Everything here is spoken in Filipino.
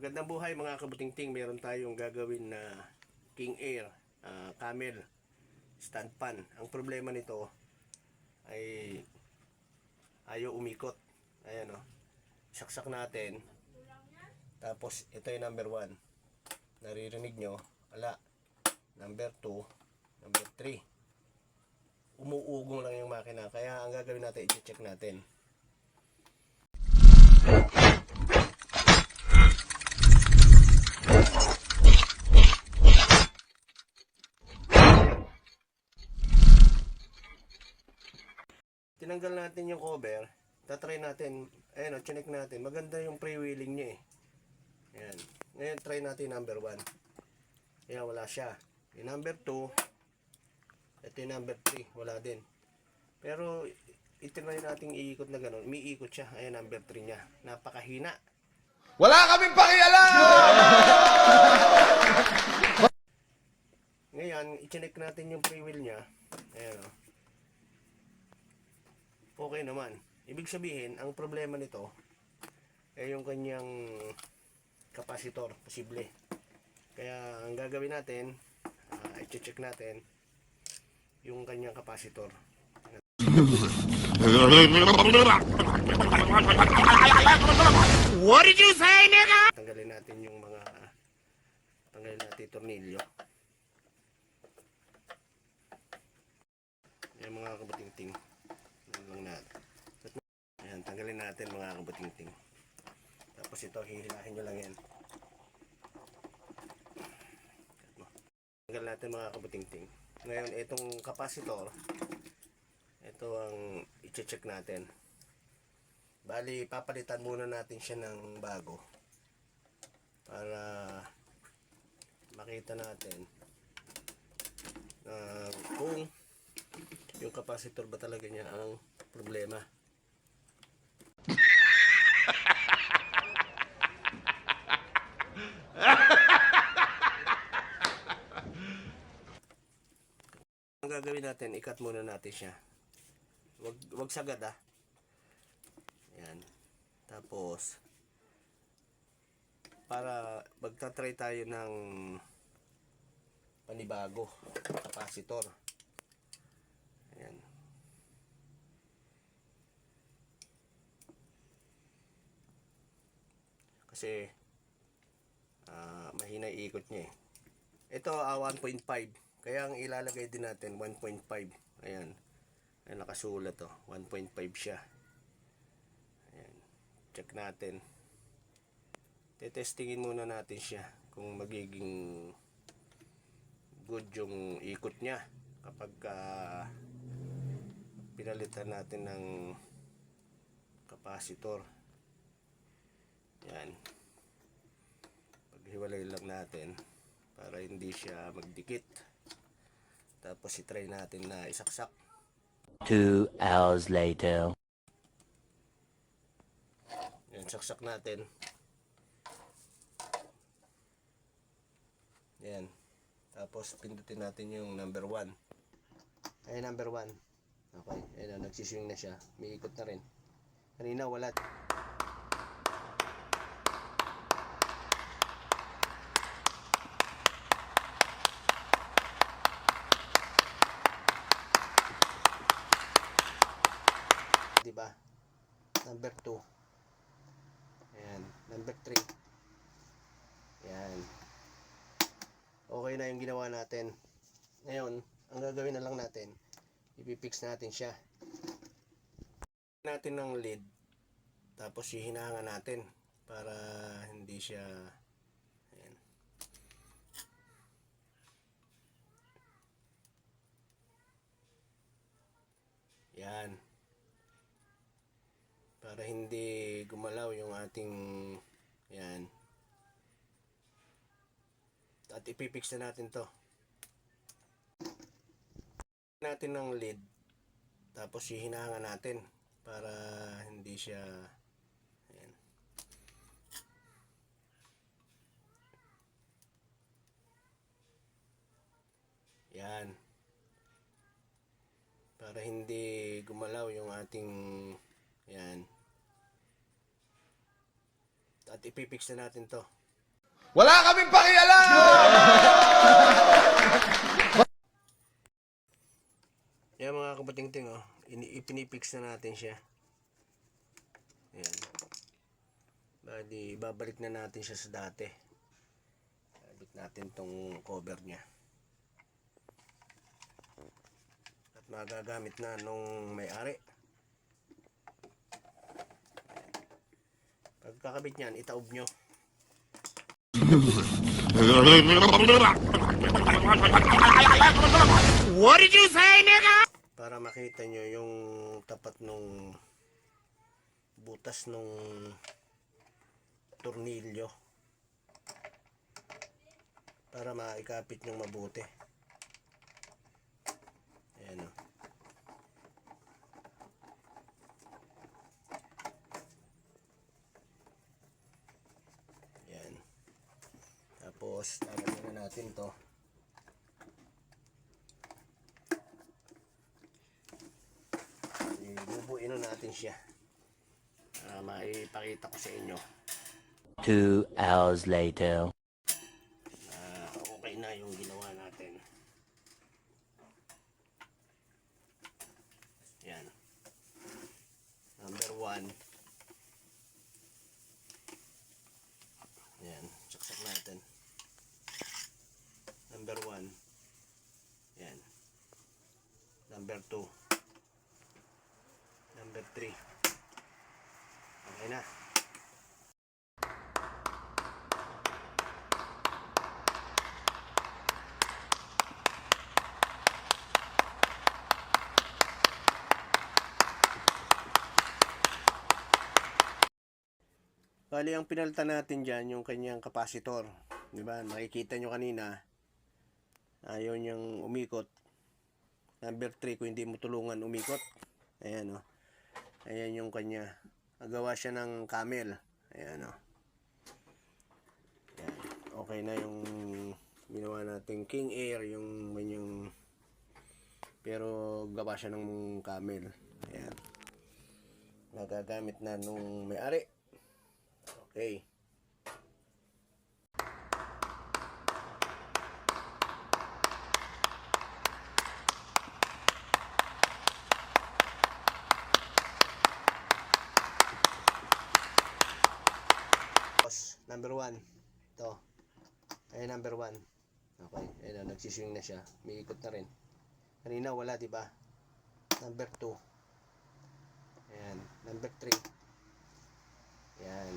Magandang buhay mga kabutingting. Meron tayong gagawin na King Air Camel stand pan. Ang problema nito ay ayaw umikot. Ayan o. Saksak natin. Tapos ito yung number 1. Naririnig nyo. Wala. Number 2. Number 3. Umuugong lang yung makina. Kaya ang gagawin natin, i-check natin. Tinanggal natin yung cover, tatry natin, ayun o, chinek natin, maganda yung freewheeling niya eh. Ayan. Ngayon try natin number 1. Ayan, wala siya. Yung number 2, ito yung number 3, wala din. Pero itinry natin iikot na gano'n, umiikot siya. Ayan, number 3 niya, napakahina. Wala kaming pakialam! Ngayon, i-check natin yung freewheel niya. Ayan o. Okay naman. Ibig sabihin, ang problema nito ay yung kanyang kapasitor, posible. Kaya ang gagawin natin, i-check natin yung kanyang kapasitor. What did you say, nigga? Tanggalin natin yung tornilyo. Yung mga kabutingting. Ayan, tanggalin natin mga kabutingting. Tapos ito, hihilahin nyo lang yan. Tanggal natin mga kabutingting. Ngayon, itong kapasitor, ito ang i-check natin. Bali, papalitan muna natin siya ng bago para makita natin kung yung kapasitor ba talaga niya ang problema. Ang gagawin natin, i-cut muna natin siya. Wag sagad ah. Yan. Tapos para magta-try tayo ng panibago kapasitor. Ayan. Kasi mahina iikot niya eh. Ito 1.5. Kaya ang ilalagay din natin 1.5. Ayan. Ayan, nakasulat to. 1.5 siya. Ayan. Check natin. Tetestingin muna natin siya kung magiging good yung ikot niya kapag pinalitan natin ng kapasitor. Yan. Paghiwalay lang natin para hindi siya magdikit. Tapos i-try natin na isaksak. 2 hours later. Yan, saksak natin. Yan. Tapos pindutin natin yung number 1. Ay, number 1. Okay, ayun na, nagsiswing na siya. May ikot na rin. Kanina wala. Diba? Number 2. Ayan, number 3. Ayan. Okay na yung ginawa natin. Ngayon, ang gagawin na lang natin, ipipix natin siya. Natin ng lead, tapos hihinangan natin para hindi siya, ayan. Yan. Para hindi gumalaw yung ating, yan. At ipipix na natin to. Natin ng lead, tapos hihinangan natin para hindi siya, ayan. Yan. Para hindi gumalaw yung ating, yan. At ipipix na natin to. Wala kaming pakialam! Yan mga kabating-ting, oh. Ipinipix na natin siya. Ayan. Bali, babalik na natin siya sa dati. Babalik natin tong cover niya. At magagamit na nung may-ari. Pagkakabit niyan, itaob nyo. What did you say, nigga? Para makita nyo yung tapat nung butas nung tornilyo. Para maikapit nyo mabuti. Ayan, oh. Ayan. Tapos, lalagyan na natin to. Bubuin na natin siya. Maipakita ko sa inyo. 2 hours later. Okay na yung ginawa natin. Yan. Number 1. Yan. Saksak natin. Number 1. Yan. Number 2. Number 3. Okay na. Bali, ang pinalitan natin dyan, yung kanyang kapasitor. Diba? Nakikita nyo kanina, ayaw niyang umikot. Number 3, kung hindi mo tulungan umikot. Ayan, o. Ayan yung kanya. Nagawa siya ng camel. Ayan, o. Ayan. Okay na yung ginawa natin King Air, yung kanyang, pero gawa siya ng camel. Ayan. Nagagamit na nung may-ari. Okay. Number 1. Ito. Ayan, number 1. Okay. Ayan, nagsiswing na siya. May ikot na rin. Kanina wala, diba? Number 2. Ayan. Number 3. Ayan.